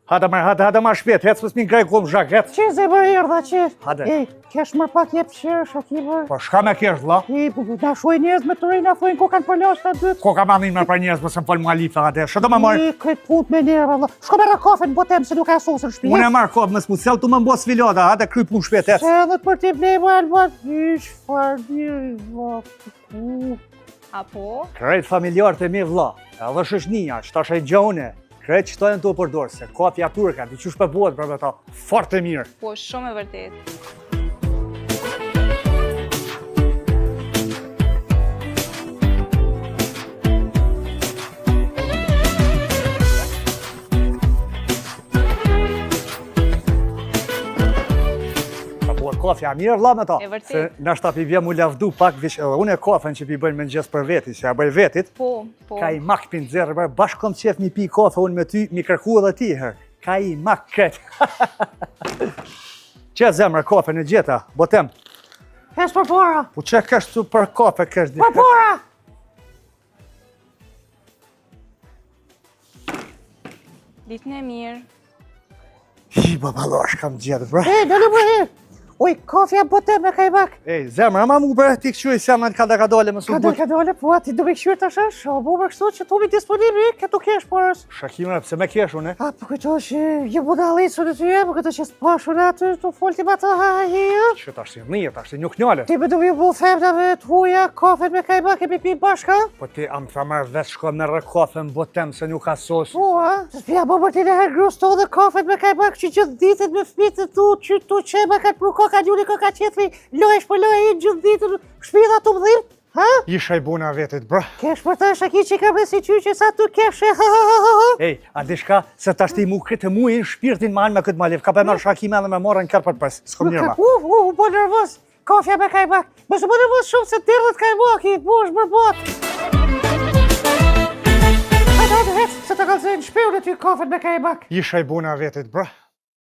Hada marr shpejt, hec mos mi ngrej kom zhak, hec. Që zemër erdha që? Hade. Ej, kesh më pak jep qërë, Shakibër. Po shka me kesh, vlla? Ej, na shuaj njerëz me të rinë, na thojnë ko kanë përlosh të dytë. Ko ka mamin me për njerëz, mos më fol mualifa atë. Ço do më marr? Ej, këtë put me njerë, valla. Shko me kafe në botem se nuk ka sosën shtëpi. Unë e marr kop, mos mu sell tu më mbos filota, hade kry punë shpejt, hec. Edhe për ti blej më albat, ish, fardi, Apo? Krejt familjarët e mi, vlla. Edhe shoqënia, ç'tash e gjone. Krejt që tojnë të u përdorë, se kafja turka, ti qysh për bëhet për ta fort e mirë. Po, shumë e vërtet. Ka bëhet kafja mirë, vlla, me ta. E vërtet. Se nashta pi vjen mu lavdu pak, veç unë e kafen që pi bëjnë me ngjes për veti, se ja bëj vetit. Po. Ka i mak pin zerë, bashkë kom qef mi pi kafe unë me ty, mi kërku edhe ti herë. Ka i mak kret. Që zemër kafe në gjeta, botem. Hes për para. Po që kesh tu për kafe kesh di? Për para. Ditën e mirë. Hi, babalosh kam gjetë, bra. Ej, dole më herë. Oj, kafja botem me kajmak. Ej, zemër, ama mu bërë ti këqyri se ama ka dole më su Ka dole, po ati do me këshyrë të shash, o bu më kështu që tu mi disponibri, këtu kesh porës. Shakimre, pse me kesh unë, A, po këto që je budalicu në ty e, po këto që s'pashur aty, tu folti ma të hajë. që tash si një, tash si nuk njale. Ti me du mi bu femnave të huja, kafet me kajmak e mi pi bashka? Po ti am tha marrë vetë shko me rë kafe në botem se nuk ka sos. Po, a? Të spja bo mërti në herë grus të dhe kafet me kajmak që gjithë ditët me fmitët tu, që tu qema ka të pru koka njuri, koka qetri, lojsh për lojë e gjithë ditën, shpida të mëdhim, ha? Isha i buna vetit, bra. Kesh për të shaki që ka me si qyqe sa tu keshe, Ej, a di shka, se tash ti mu këtë muin shpirtin ma anë me këtë malev, ka për marrë Shakime edhe me marrë në kërë për pës, s'kom njërë ma. Po nervos, kafja me kajmak, mësë po nervos shumë se tërët kajmaki, bosh bërbot. Hajde, hec, se të kalëzën shpeun e ty kafet me kajmak. Isha i buna vetit, bra.